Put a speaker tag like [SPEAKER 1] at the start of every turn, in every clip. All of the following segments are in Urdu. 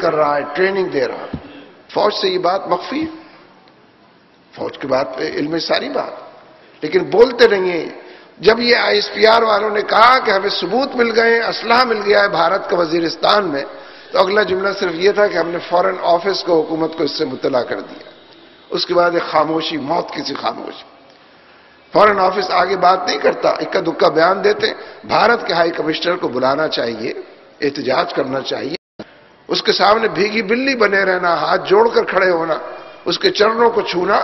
[SPEAKER 1] کر رہا ہے، ٹریننگ دے رہا ہے۔ فوج سے یہ بات مخفی ہے، فوج کی بات پہ علم ساری بات، لیکن بولتے نہیں ہیں۔ جب یہ آئی ایس پی آر والوں نے کہا کہ ہمیں ثبوت مل گئے، اسلحہ مل گیا ہے بھارت کا وزیرستان میں، تو اگلا جملہ صرف یہ تھا کہ ہم نے فورن آفس کو، حکومت کو اس سے مطلع کر دیا۔ اس کے بعد ایک خاموشی، موت کی سی خاموشی۔ فورن آفس آگے بات نہیں کرتا، اکا دکا بیان دیتے۔ بھارت کے ہائی کمشنر کو بلانا چاہیے، احتجاج کرنا چاہیے، اس کے سامنے بھیگی بلی بنے رہنا، ہاتھ جوڑ کر کھڑے ہونا، اس کے چرنوں کو چھونا،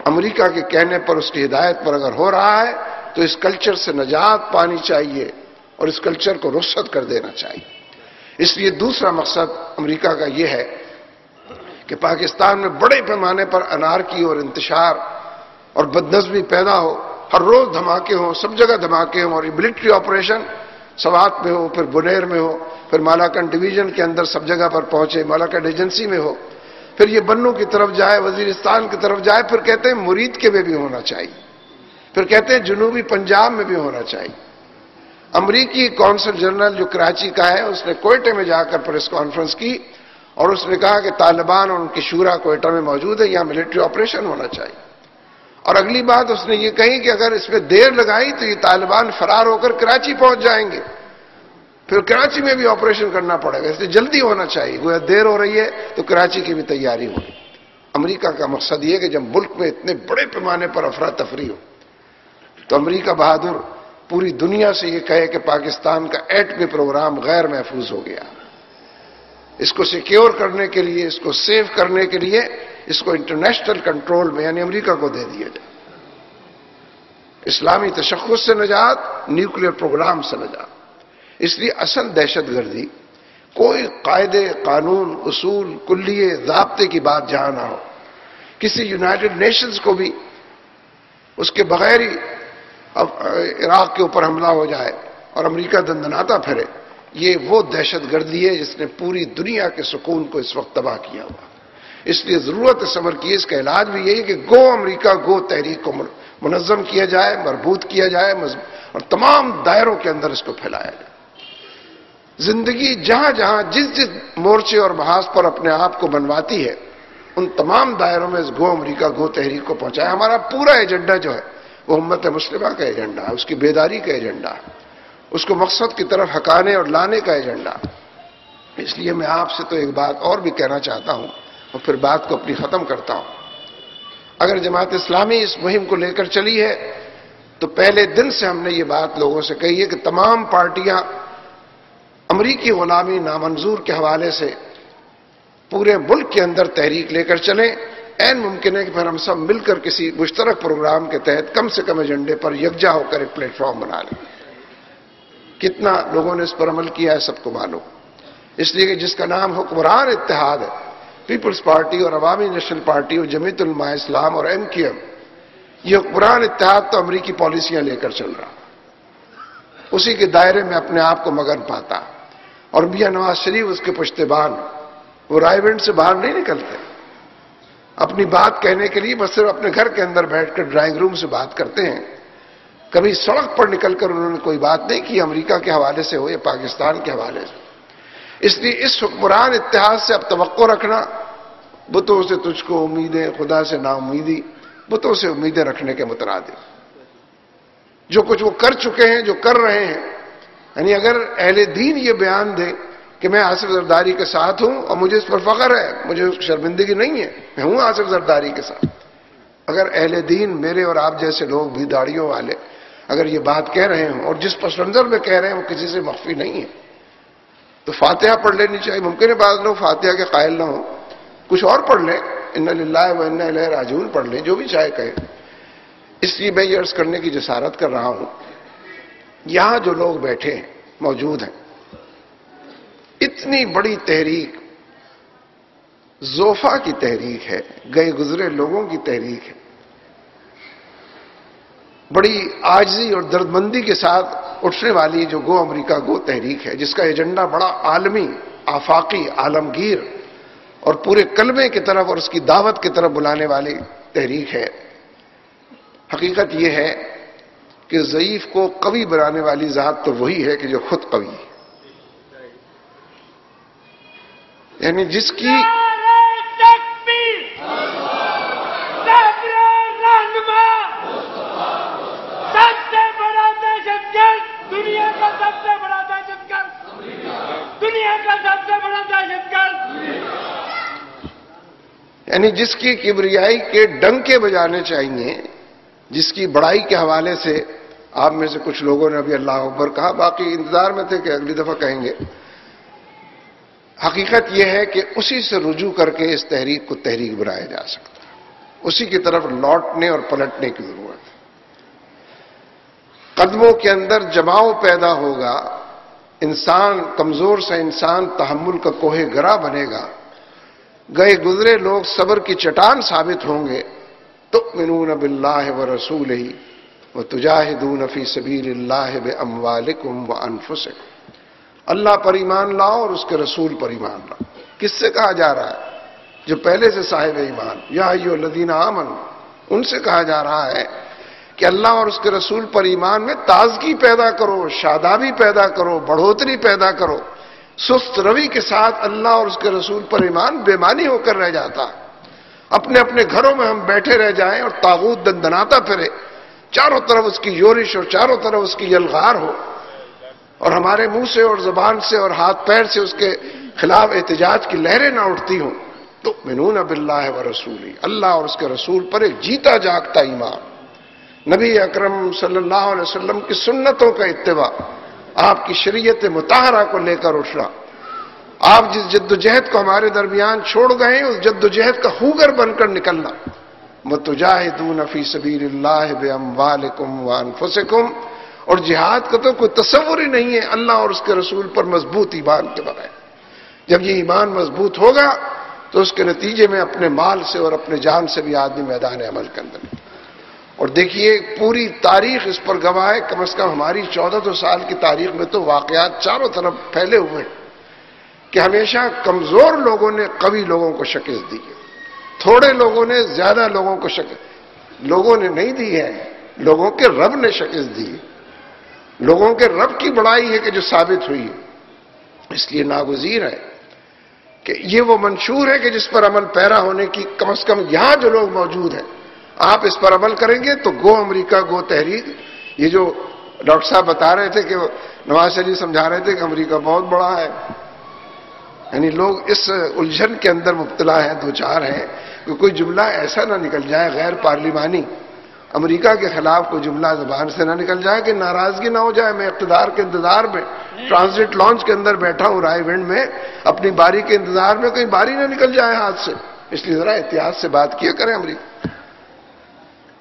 [SPEAKER 1] امریکہ کے کہنے پر، اس کی ہدایت پر اگر ہو رہا ہے تو اس کلچر سے نجات پانی چاہیے اور اس کلچر کو رخصت کر دینا چاہیے۔ اس لیے دوسرا مقصد امریکہ کا یہ ہے کہ پاکستان میں بڑے پیمانے پر انارکی اور انتشار اور بدنظمی پیدا ہو، ہر روز دھماکے ہوں، سب جگہ دھماکے ہوں، اور یہ ملٹری آپریشن سوات میں ہو، پھر بنیر میں ہو، پھر مالاکنڈ ڈویژن کے اندر سب جگہ پر پہنچے، مالاکنڈ ایجنسی میں ہو، پھر یہ بنوں کی طرف جائے، وزیرستان کی طرف جائے، پھر کہتے ہیں مرید کے میں بھی ہونا چاہیے، پھر کہتے ہیں جنوبی پنجاب میں بھی ہونا چاہیے۔ امریکی کونسل جنرل جو کراچی کا ہے، اس نے کوئٹہ میں جا کر پریس کانفرنس کی اور اس نے کہا کہ طالبان اور ان کی شورا کوئٹہ میں موجود ہے، یہاں ملٹری آپریشن ہونا چاہیے۔ اور اگلی بات اس نے یہ کہی کہ اگر اس میں دیر لگائی تو یہ طالبان فرار ہو کر کراچی پہنچ جائیں گے، پھر کراچی میں بھی آپریشن کرنا پڑے گا، اس لیے جلدی ہونا چاہیے، گویا دیر ہو رہی ہے تو کراچی کی بھی تیاری ہو۔ امریکہ کا مقصد یہ کہ جب ملک میں اتنے بڑے پیمانے پر افراتفری ہو تو امریکہ بہادر پوری دنیا سے یہ کہے کہ پاکستان کا ایٹمی پروگرام غیر محفوظ ہو گیا، اس کو سیکیور کرنے کے لیے، اس کو سیو کرنے کے لیے، اس کو انٹرنیشنل کنٹرول میں یعنی امریکہ کو دے دیا جائے۔ اسلامی تشخص سے نجات، نیوکلیر پروگرام سے نجات۔ اس لیے اصل دہشت گردی کوئی قاعدے، قانون، اصول، کلیے، ضابطے کی بات جہاں نہ ہو، کسی یونائٹڈ نیشنز کو بھی اس کے بغیر ہی اب عراق کے اوپر حملہ ہو جائے اور امریکہ دندناتا پھرے، یہ وہ دہشت گردی ہے جس نے پوری دنیا کے سکون کو اس وقت تباہ کیا ہوا۔ اس لیے ضرورت ہے صبر کی، اس کا علاج بھی یہی کہ گو امریکہ گو تحریک کو منظم کیا جائے، مربوط کیا جائے، اور تمام دائروں کے اندر اس کو پھیلایا جائے۔ زندگی جہاں جہاں جس جس مورچے اور محاذ پر اپنے آپ کو بنواتی ہے، ان تمام دائروں میں اس گو امریکہ گو تحریک کو پہنچائے۔ ہمارا پورا ایجنڈا جو ہے وہ امت مسلمہ کا ایجنڈا ہے، اس کی بیداری کا ایجنڈا ہے، اس کو مقصد کی طرف ہکانے اور لانے کا ایجنڈا۔ اس لیے میں آپ سے تو ایک بات اور بھی کہنا چاہتا ہوں اور پھر بات کو اپنی ختم کرتا ہوں۔ اگر جماعت اسلامی اس مہم کو لے کر چلی ہے تو پہلے دن سے ہم نے یہ بات لوگوں سے کہی ہے کہ تمام پارٹیاں امریکی غلامی نامنظور کے حوالے سے پورے ملک کے اندر تحریک لے کر چلیں۔ عین ممکن ہے کہ پھر ہم سب مل کر کسی مشترک پروگرام کے تحت کم سے کم ایجنڈے پر یکجا ہو کر ایک پلیٹ فارم بنا لیں۔ کتنا لوگوں نے اس پر عمل کیا ہے سب کو معلوم، اس لیے کہ جس کا نام حکمران اتحاد ہے، پیپلز پارٹی اور عوامی نیشنل پارٹی اور جمعیت علماء اسلام اور ایم کیو ایم، یہ حکمران اتحاد تو امریکی پالیسیاں لے کر چل رہا، اسی کے دائرے میں اپنے آپ کو مگن پاتا، اور میاں نواز شریف اس کے پشتیبان، وہ رائے ونڈ سے باہر نہیں نکلتے، اپنی بات کہنے کے لیے بس صرف اپنے گھر کے اندر بیٹھ کر ڈرائنگ روم سے بات کرتے ہیں۔ کبھی سڑک پر نکل کر انہوں نے کوئی بات نہیں کی، امریکہ کے حوالے سے ہو یا پاکستان کے حوالے سے۔ اس لیے اس حکمران اتحاد سے اب توقع رکھنا، بتوں سے تجھ کو امیدیں، خدا سے نا امیدی، بتوں سے امیدیں رکھنے کے مترادف۔ جو کچھ وہ کر چکے ہیں، جو کر رہے ہیں، یعنی اگر اہل دین یہ بیان دے کہ میں آصف زرداری کے ساتھ ہوں اور مجھے اس پر فخر ہے، مجھے شرمندگی نہیں ہے، میں ہوں آصف زرداری کے ساتھ، اگر اہل دین میرے اور آپ جیسے لوگ بھی داڑھیوں والے اگر یہ بات کہہ رہے ہوں اور جس پس منظر میں کہہ رہے ہیں وہ کسی سے مخفی نہیں ہے، تو فاتحہ پڑھ لینی چاہیے۔ ممکن ہے بعض لوگ فاتحہ کے قائل نہ ہوں، کچھ اور پڑھ لیں، انا للہ و انا الیہ راجعون پڑھ لیں، جو بھی چاہے کہیں۔ اس لیے میں یہ عرض کرنے کی جسارت کر رہا ہوں، یہاں جو لوگ بیٹھے ہیں، موجود ہیں، اتنی بڑی تحریک، زوفا کی تحریک ہے، گئے گزرے لوگوں کی تحریک ہے، بڑی عاجزی اور دردمندی کے ساتھ اٹھنے والی جو گو امریکہ گو تحریک ہے، جس کا ایجنڈا بڑا عالمی، آفاقی، عالمگیر اور پورے کلمے کی طرف اور اس کی دعوت کی طرف بلانے والی تحریک ہے۔ حقیقت یہ ہے کہ ضعیف کو قوی بنانے والی ذات تو وہی ہے کہ جو خود قوی ہے۔ یعنی جس کی
[SPEAKER 2] سب سے بڑا دہشت گرد، دنیا کا سب سے بڑا دہشت گرد، دنیا کا سب سے بڑا دہشت گرد،
[SPEAKER 1] یعنی جس کی کبریائی کے ڈنکے بجانے چاہیے، جس کی بڑائی کے حوالے سے آپ میں سے کچھ لوگوں نے ابھی اللہ اکبر کہا، باقی انتظار میں تھے کہ اگلی دفعہ کہیں گے. حقیقت یہ ہے کہ اسی سے رجوع کر کے اس تحریک کو تحریک بنایا جا سکتا ہے. اسی کی طرف لوٹنے اور پلٹنے کی ضرورت ہے. قدموں کے اندر جماؤ پیدا ہوگا، انسان کمزور سے انسان تحمل کا کوہ گرا بنے گا، گئے گزرے لوگ صبر کی چٹان ثابت ہوں گے. تؤمنون باللہ ورسولہ وتجاہدون فی سبیل اللہ باموالکم وانفسکم. اللہ پر ایمان لاؤ اور اس کے رسول پر ایمان لاؤ. کس سے کہا جا رہا ہے؟ جو پہلے سے صاحب ایمان، یا ایھا الذین آمنوا، ان سے کہا جا رہا ہے کہ اللہ اور اس کے رسول پر ایمان میں تازگی پیدا کرو، شادابی پیدا کرو، بڑھوتری پیدا کرو. سست روی کے ساتھ اللہ اور اس کے رسول پر ایمان بے معنی ہو کر رہ جاتا. اپنے اپنے گھروں میں ہم بیٹھے رہ جائیں اور طاغوت دندناتا پھرے، چاروں طرف اس کی یورش اور چاروں طرف اس کی یلغار ہو، اور ہمارے منہ سے اور زبان سے اور ہاتھ پیر سے اس کے خلاف احتجاج کی لہریں نہ اٹھتی ہوں. تؤمنون باللہ ورسولہ، اللہ اور اس کے رسول پر ایک جیتا جاگتا ایمان، نبی اکرم صلی اللہ علیہ وسلم کی سنتوں کا اتباع، آپ کی شریعت مطہرہ کو لے کر اٹھنا. آپ جس جد و جہد کو ہمارے درمیان چھوڑ گئے ہیں، اس جد و جہد کا خوگر بن کر نکلنا. وتجاہدون فی سبیل اللہ باموالکم وانفسکم. اور جہاد کا تو کوئی تصور ہی نہیں ہے اللہ اور اس کے رسول پر مضبوط ایمان کے بغیر. جب یہ ایمان مضبوط ہوگا تو اس کے نتیجے میں اپنے مال سے اور اپنے جان سے بھی آدمی میدان عمل کے اندر. اور دیکھیے پوری تاریخ اس پر گواہ ہے، کم از کم ہماری 1400 سال کی تاریخ میں تو واقعات چاروں طرف پھیلے ہوئے ہیں کہ ہمیشہ کمزور لوگوں نے قوی لوگوں کو شکست دی ہے، تھوڑے لوگوں نے زیادہ لوگوں کو شکست، لوگوں نے نہیں دی ہے، لوگوں کے رب نے شکست دی ہے. لوگوں کے رب کی بڑائی ہے کہ جو ثابت ہوئی ہے. اس لیے ناگزیر ہے کہ یہ وہ منشور ہے کہ جس پر عمل پیرا ہونے کی، کم از کم یہاں جو لوگ موجود ہیں، آپ اس پر عمل کریں گے تو گو امریکہ گو تحریک. یہ جو ڈاکٹر صاحب بتا رہے تھے کہ نواز شریف سمجھا رہے تھے کہ امریکہ بہت بڑا ہے، یعنی لوگ اس الجھن کے اندر مبتلا ہیں، دو چار ہیں کہ کوئی جملہ ایسا نہ نکل جائے غیر پارلیمانی، امریکہ کے خلاف کوئی جملہ زبان سے نہ نکل جائے کہ ناراضگی نہ ہو جائے. میں اقتدار کے انتظار میں ٹرانزٹ لانچ کے اندر بیٹھا ہوں رائے ونڈ میں، اپنی باری کے انتظار میں کہیں باری نہ نکل جائے ہاتھ سے. اس لیے ذرا احتیاط سے بات کیا کریں امریکہ.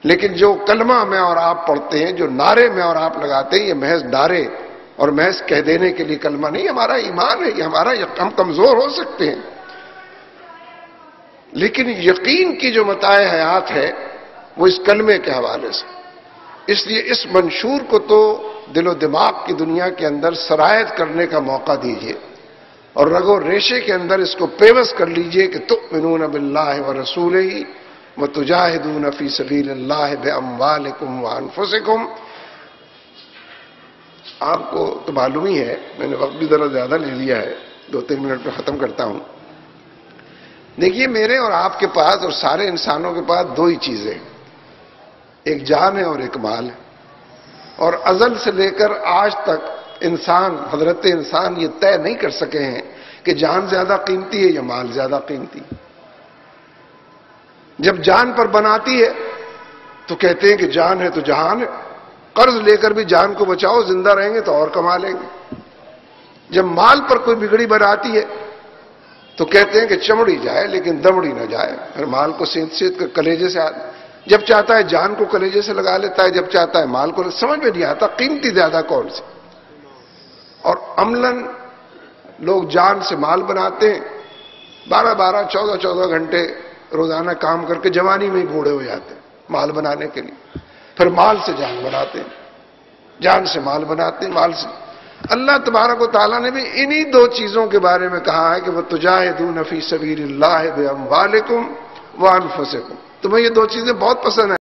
[SPEAKER 1] لیکن جو کلمہ میں اور آپ پڑھتے ہیں، جو نعرے میں اور آپ لگاتے ہیں، یہ محض نعرے اور محض کہہ دینے کے لیے کلمہ نہیں، ہمارا ایمان ہے، یہ ہمارا ہم کمزور ہو سکتے ہیں، لیکن یقین کی جو متاع حیات ہے وہ اس کلمے کے حوالے سے. اس لیے اس منشور کو تو دل و دماغ کی دنیا کے اندر سرایت کرنے کا موقع دیجیے اور رگ و ریشے کے اندر اس کو پیوست کر لیجئے کہ تؤمنون باللہ ورسولہ وتجاہدون فی سبیل اللہ باموالکم وانفسکم. آپ کو تو معلوم ہی ہے، میں نے وقت بھی ذرا زیادہ لے لیا ہے، 2-3 منٹ میں ختم کرتا ہوں. دیکھیے میرے اور آپ کے پاس اور سارے انسانوں کے پاس دو ہی چیزیں، ایک جان ہے اور ایک مال ہے. اور ازل سے لے کر آج تک انسان، حضرت انسان یہ طے نہیں کر سکے ہیں کہ جان زیادہ قیمتی ہے یا مال زیادہ قیمتی. جب جان پر بناتی ہے تو کہتے ہیں کہ جان ہے تو جہان ہے، قرض لے کر بھی جان کو بچاؤ، زندہ رہیں گے تو اور کما لیں گے. جب مال پر کوئی بگڑی بناتی ہے تو کہتے ہیں کہ چمڑی جائے لیکن دمڑی نہ جائے. پھر مال کو سینت سینت کر کلیجے سے جب چاہتا ہے جان کو کلیجے سے لگا لیتا ہے، جب چاہتا ہے مال کو. سمجھ میں نہیں آتا قیمتی زیادہ کون سی. اور عملاً لوگ جان سے مال بناتے ہیں، 12-12 14-14 گھنٹے روزانہ کام کر کے جوانی میں ہی بوڑھے ہو جاتے ہیں مال بنانے کے لیے. پھر مال سے جان بناتے ہیں، جان سے مال بناتے ہیں، مال سے. اللہ تبارک و تعالیٰ نے بھی انہی دو چیزوں کے بارے میں کہا ہے کہ وَتُجَاهِدُونَ فِي سَبِيلِ اللَّهِ بِأَمْوَالِكُمْ وَأَنفُسِكُمْ. تمہیں یہ دو چیزیں بہت پسند ہیں.